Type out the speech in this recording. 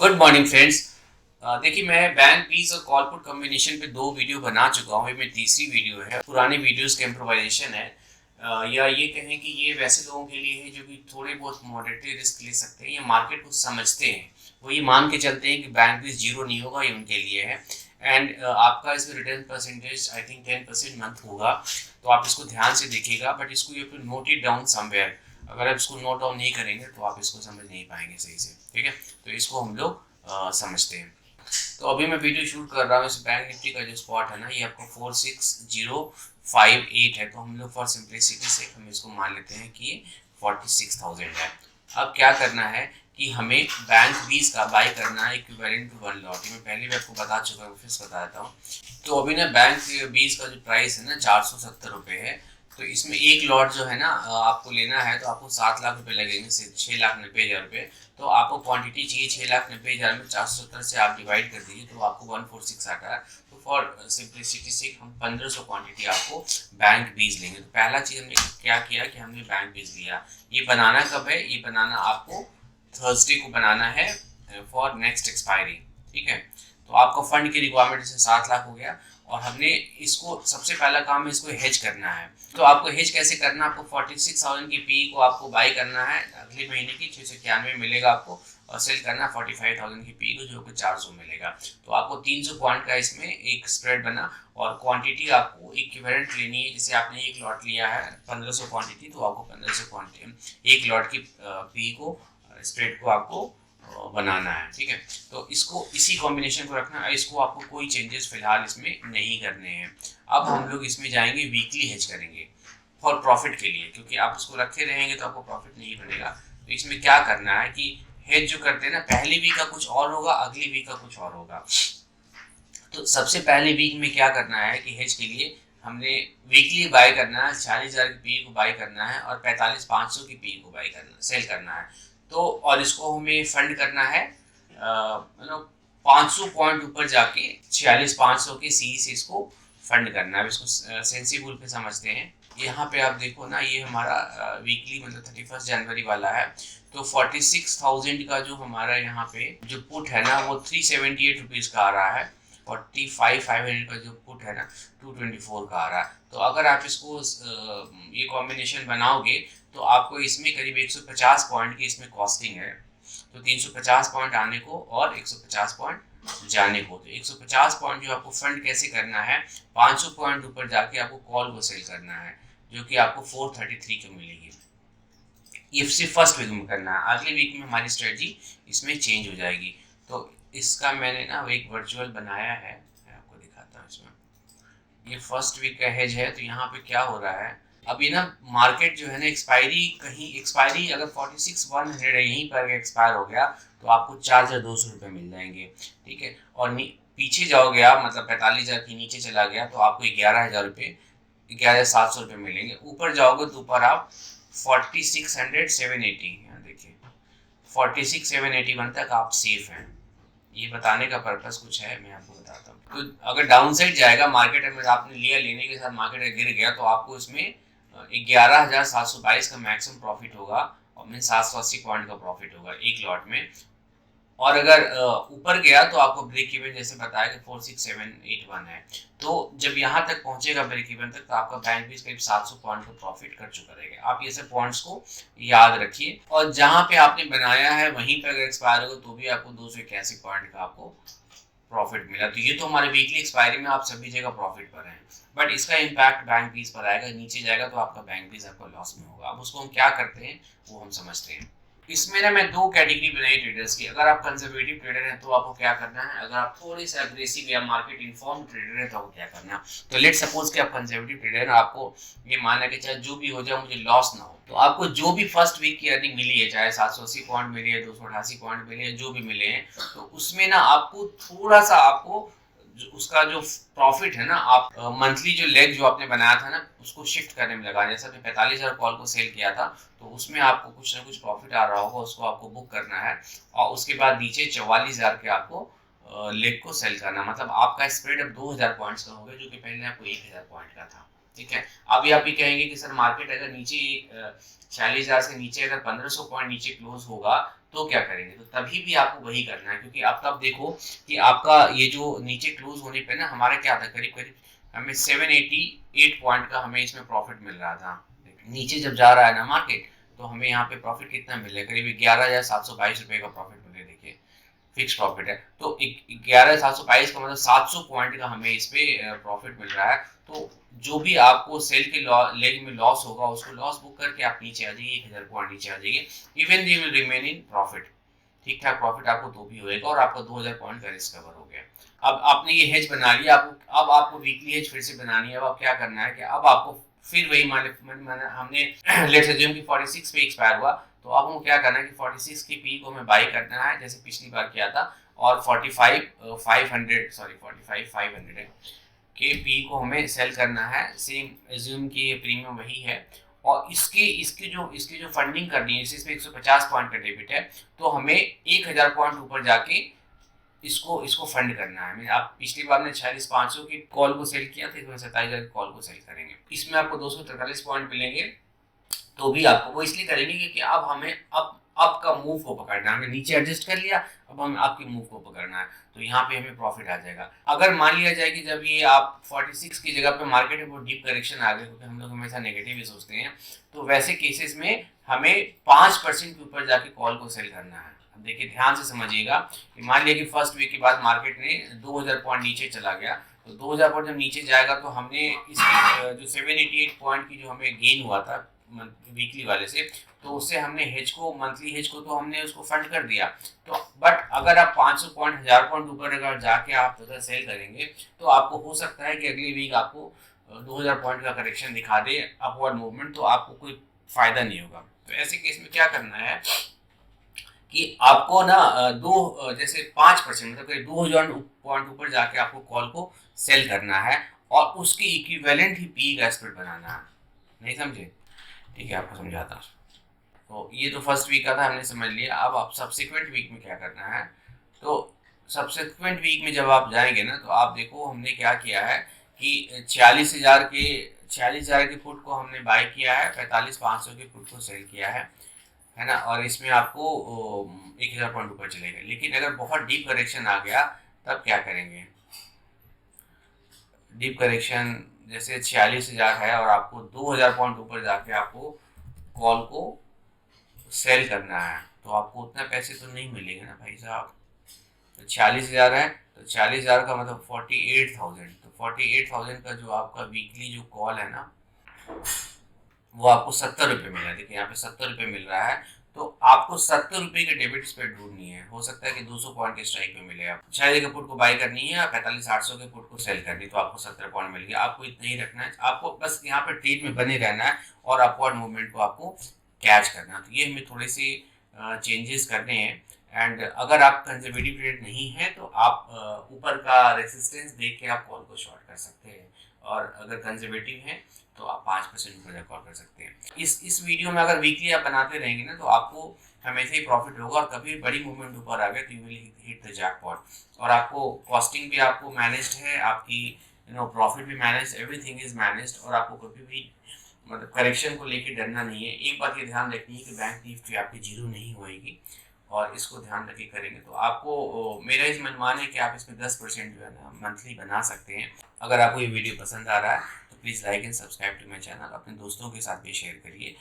Good morning friends. देखिए, मैं bank fees और कॉल पुट कॉम्बिनेशन पे 2 वीडियो बना चुका हूँ। ये मेरी तीसरी वीडियो है। पुराने वीडियोस का इम्प्रोवाइजेशन है, या ये कहें कि ये वैसे लोगों के लिए है जो कि थोड़े बहुत मॉडरेटली रिस्क ले सकते हैं या मार्केट को समझते हैं। वो ये मान के चलते हैं कि बैंक फीस जीरो नहीं होगा, ये उनके लिए है। एंड आपका इसमें return percentage I think 10% month होगा, तो आप इसको ध्यान से देखिएगा। बट इसको you have to note it down somewhere. अगर आप इसको नोट डाउन नहीं करेंगे तो आप इसको समझ नहीं पाएंगे सही से। ठीक है, तो इसको हम लोग समझते हैं। तो अभी मैं वीडियो शूट कर रहा हूँ। इस बैंक निफ्टी का जो स्पॉट है ना, ये आपको 46058 है। तो हम लोग फॉर सिंप्लिसिटी से हम इसको मान लेते हैं कि ये 46,000 है। अब क्या करना है कि हमें बैंक बीस का बाई करना है इक्विवेलेंट टू 1 लॉट। मैं पहले भी आपको बता चुका हूँ, फिर बता देता हूँ। तो अभी ना बैंक बीस का जो प्राइस है ना 470 रुपये है। तो इसमें एक लॉट जो है ना आपको लेना है, तो आपको 7 लाख रुपए लगेंगे, 6,90,000 रुपये। तो आपको क्वांटिटी चाहिए 6,90,000 में 470 से आप डिवाइड कर दीजिए तो आपको 146 आता है। तो फॉर सिंप्लिसिटी से हम 1500 क्वांटिटी आपको बैंक बीज लेंगे। तो पहला चीज़ हमने क्या किया कि हमने बैंक बीज लिया। ये बनाना कब है? ये बनाना आपको थर्सडे को बनाना है फॉर नेक्स्ट एक्सपायरी। ठीक है, तो आपको फंड की रिक्वायरमेंट से 7 लाख हो गया और हमने इसको सबसे पहला काम है इसको हेज करना है। तो आपको हेज कैसे करना है? आपको 46,000 की पी को आपको बाई करना है अगले महीने की 691 मिलेगा आपको, और सेल करना 45,000 की पी को जो कि 400 मिलेगा। तो आपको 300 पॉइंट का इसमें एक स्प्रेड बना और क्वांटिटी आपको इक्विवेलेंट लेनी है। जैसे आपने एक लॉट लिया है 1500 क्वांटिटी, तो आपको 1500 क्वांटिटी एक लॉट की पी को स्प्रेड को आपको बनाना है। ठीक है, तो इसको इसी कॉम्बिनेशन को रखना है। इसको आपको कोई चेंजेस फिलहाल इसमें नहीं करने हैं। अब हम लोग इसमें जाएंगे वीकली हेज करेंगे फॉर प्रॉफिट के लिए, क्योंकि आप उसको रखे रहेंगे तो आपको प्रॉफिट नहीं बनेगा। तो इसमें क्या करना है कि हेज जो करते हैं ना, पहली वीक का कुछ और होगा, अगली वीक का कुछ और होगा। तो सबसे पहले वीक में क्या करना है कि हेज के लिए हमने वीकली बाय करना है, 40,000 की पी को बाय करना है और 45,500 की पी को बाय करना, सेल करना है। तो और इसको हमें फंड करना है 500 पॉइंट ऊपर जाके 46,500 के सी से इसको फंड करना है। इसको सेंसिबल पे समझते हैं। यहाँ पे आप देखो ना, ये हमारा वीकली मतलब 31 जनवरी वाला है। तो 46,000 का जो हमारा यहाँ पे जो पुट है ना, वो 378 रुपीज़ का आ रहा है। 45,500 का जो पुट है ना 224 का आ रहा है। तो अगर आप इसको ये कॉम्बिनेशन बनाओगे तो आपको इसमें करीब 150 पॉइंट की इसमें कॉस्टिंग है। तो 350 पॉइंट आने को और 150 पॉइंट जाने को। तो 150 पॉइंट जो आपको फंड कैसे करना है, 500 पॉइंट ऊपर जाके आपको कॉल को सेल करना है, जो कि आपको 433 की मिलेगी। ये सिर्फ फर्स्ट वीक में करना है। अगले वीक में हमारी स्ट्रेटजी इसमें चेंज हो जाएगी। तो इसका मैंने ना एक वर्चुअल बनाया है, मैं आपको दिखाता हूँ। इसमें ये फर्स्ट वीक का हेज है। तो यहाँ पे क्या हो रहा है, अभी ना मार्केट जो है ना एक्सपायरी अगर 46,100 यहीं पर एक्सपायर हो गया तो आपको 4,200 रुपये मिल जाएंगे। ठीक है, और पीछे जाओगे आप, मतलब 45,000 के नीचे चला गया तो आपको 11,000 रुपये, 11,700 रुपये मिलेंगे। ऊपर जाओगे तो ऊपर आप 46,780, यहाँ देखिए 46,781 तक आप सेफ हैं। ये बताने का पर्पस कुछ है, मैं आपको बताता हूँ। तो अगर डाउन साइड जाएगा मार्केट में, आपने लिया, लेने के साथ मार्केट गिर गया तो आपको इसमें 11,722 का मैक्सिमम प्रॉफिट होगा और मीन 780 पॉइंट का प्रॉफिट होगा एक लॉट में। और अगर ऊपर गया तो आपको ब्रेक इवन जैसे बताया कि 46,781 है। तो जब यहाँ तक पहुंचेगा ब्रेक इवन तक तो आपका बैंक भी करीब 700 पॉइंट का प्रॉफिट कर चुका रहेगा। आप ये सब पॉइंट्स को याद रखिए। और जहाँ पे आपने बनाया है वहीं पे अगर एक्सपायर होगा तो भी आपको 281 पॉइंट का आपको प्रॉफिट मिला। तो ये तो हमारे वीकली एक्सपायरी में आप सभी जगह प्रॉफिट पर हैं, बट इसका इम्पैक्ट बैंक फीस पर आएगा। नीचे जाएगा तो आपका बैंक फीस आपका लॉस में होगा। अब उसको हम क्या करते हैं वो हम समझते हैं। इसमें ना मैं 2 कैटेगरी बनाई ट्रेडर्स की। अगर आप कंजर्वेटिव ट्रेडर हैं तो आपको क्या करना है, अगर आप थोड़े से अग्रेसिव या मार्केट इन्फॉर्म ट्रेडर हैं तो आपको क्या करना है। तो लेट सपोज कि आप कंजर्वेटिव ट्रेडर हैं, आपको ये मानना कि चाहे जो भी हो जाए मुझे लॉस ना हो। तो आपको जो भी फर्स्ट वीक की अर्निंग मिली है, चाहे 780 पॉइंट मिली है, 288 पॉइंट मिले हैं, जो भी मिले हैं, तो उसमें ना आपको थोड़ा सा आपको उसका जो प्रॉफिट है ना, आप मंथली जो लेग जो आपने बनाया था ना उसको शिफ्ट करने में लगा। जैसे आपने 45,000 कॉल को सेल किया था तो उसमें आपको कुछ ना कुछ प्रॉफिट आ रहा होगा, उसको आपको बुक करना है। और उसके बाद नीचे 44,000 के आपको लेग को सेल करना। मतलब आपका स्प्रेड अब 2,000 पॉइंट्स का हो गया, जो कि पहले आपको 1,000 पॉइंट का था। ठीक है। अभी आप ये कहेंगे कि सर मार्केट अगर नीचे 46,000 से नीचे अगर 1500 पॉइंट नीचे क्लोज होगा तो क्या करेंगे? तो तभी भी आपको वही करना है, क्योंकि आप तब देखो कि आपका ये जो नीचे क्लोज होने पे ना हमारा क्या था, करीब-करीब हमें 788 पॉइंट का हमें इसमें प्रॉफिट मिल रहा था। नीचे जब जा रहा है ना मार्केट, तो हमें यहाँ पे प्रॉफिट कितना मिल रहा है? करीब 11,722 रुपए का प्रॉफिट मिल रहा है, देखिए। फिक्स प्रॉफिट है, तो 11,722 का मतलब 700 पॉइंट का हमें इस पे प्रॉफिट मिल रहा है। तो जो भी आपको सेल के लेग में लॉस होगा उसको लॉस बुक करके आप नीचे आ जाइए, 1000 पॉइंट नीचे आ जाइए, even they will remain in profit. ठीक ठाक प्रॉफिट आपको तो भी होएगा और आपका 2000 पॉइंट का रिस्क कवर हो गया। अब आपने ये हेज बना लिया, आपको अब आपको वीकली हेज फिर से बनानी है। अब आप क्या करना है कि अब आपको फिर वही मान हमने लेट्स अज्यूम कि 46 पे एक्सपायर हुआ, तो अब हमको क्या करना है कि 46 की पी को हमें बाई करना है जैसे पिछली बार किया था, और 45 500 है के पी को हमें सेल करना है। सेम एज्यूम कि ये प्रीमियम वही है, और इसकी जो फंडिंग करनी है, इसमें 150 पॉइंट का डेबिट है, तो हमें 1000 पॉइंट ऊपर जाके इसको इसको फंड करना है। आप पिछली बार ने 46,500 की कॉल को सेल किया था, इसमें 27,000 की कॉल को सेल करेंगे, इसमें आपको 243 पॉइंट मिलेंगे। तो भी आपको वो इसलिए करेंगे क्योंकि अब हमें अब का मूव को पकड़ना है, हमने नीचे एडजस्ट कर लिया, अब हमें आपके मूव को पकड़ना है, तो यहाँ पे हमें प्रॉफिट आ जाएगा। अगर मान लिया जाए कि जब ये आप 46 की जगह पे मार्केट में बहुत डीप करेक्शन आ गए, क्योंकि हम लोग हमेशा नेगेटिव ही सोचते हैं, तो वैसे केसेस में हमें 5% के ऊपर जाके कॉल को सेल करना है। अब देखिए ध्यान से समझिएगा कि मान लिया कि फर्स्ट वीक के बाद मार्केट ने 2000 पॉइंट नीचे चला गया, तो 2000 पॉइंट जब नीचे जाएगा तो हमने इसकी जो 788 पॉइंट की जो हमें गेन हुआ था वीकली वाले से, तो उससे हमने हेज को, मंथली हेज को तो हमने उसको फंड कर दिया। तो बट अगर आप 500 पॉइंट 1000 पॉइंट ऊपर अगर जाके आप अगर सेल करेंगे, तो आपको हो सकता है कि अगली वीक आपको 2000 पॉइंट का करेक्शन दिखा दे, अपवर्ड मूवमेंट, तो आपको कोई फायदा नहीं होगा। तो ऐसे केस में क्या करना है कि आपको ना जैसे 5% मतलब 2000 पॉइंट ऊपर जाके आपको कॉल को सेल करना है, और उसके इक्विवेलेंट ही पी का स्प्रेड बनाना है। नहीं समझे? ठीक है, आपको समझाता हूँ। तो ये तो फर्स्ट वीक का था, हमने समझ लिया। अब आप सब्सिक्वेंट वीक में क्या करना है, तो सब्सिक्वेंट वीक में जब आप जाएंगे ना, तो आप देखो हमने क्या किया है कि 46,000 के फुट को हमने बाय किया है, 45,500 के फुट को सेल किया है ना, और इसमें आपको 1000 पॉइंट ऊपर चलेगा। लेकिन अगर बहुत डीप करेक्शन आ गया तब क्या करेंगे? डीप करेक्शन जैसे 46,000 है और आपको 2000 पॉइंट ऊपर जाके आपको कॉल को सेल करना है, तो आपको उतना पैसे तो नहीं मिलेंगे ना भाई साहब। तो 46,000 है, तो 40,000 का मतलब 48,000, तो 48,000 का जो आपका वीकली जो कॉल है ना, वो आपको 70 रुपये मिल रहा है। देखिए यहाँ पे 70 रुपये मिल रहा है, तो आपको 70 रुपये के डेबिट स्प्रेड ढूंढनी है। हो सकता है कि 200 पॉइंट के स्ट्राइक पे मिले। आप 6 के पुट को बाई करनी है, 45,800 के पुट को सेल करनी है, तो आपको 70 पॉइंट मिल गया। आपको इतना ही रखना है, आपको बस यहाँ पे ट्रेड में बने रहना है और अपवर्ड मूवमेंट को आपको कैच करना। तो ये हमें थोड़े से चेंजेस करने हैं। एंड अगर आप कंजर्वेटिव ट्रेड नहीं है, तो आप ऊपर का रेसिस्टेंस देख के आप कॉल को शॉर्ट कर सकते हैं, और अगर कंजर्वेटिव है तो आप 5% ऊपर कॉल कर सकते हैं। इस वीडियो में अगर वीकली आप बनाते रहेंगे ना, तो आपको हमेशा ही प्रॉफिट होगा, और कभी बड़ी मूवमेंट ऊपर आ गए तो you will hit the jackpot. और आपको कॉस्टिंग भी आपको मैनेज्ड है, आपकी प्रॉफिट भी मैनेज, एवरीथिंग इज मैनेज्ड, और आपको कभी भी मतलब करेक्शन को लेके डरना नहीं है। एक बात ये ध्यान रखनी है कि बैंक निफ्टी आपकी जीरो नहीं होएगी, और इसको ध्यान रखे करेंगे तो आपको मेरा इस मनमान है कि आप इसमें 10% जो है ना मंथली बना सकते हैं। अगर आपको ये वीडियो पसंद आ रहा है तो please like and subscribe to my channel, अपने दोस्तों के साथ भी शेयर करिए।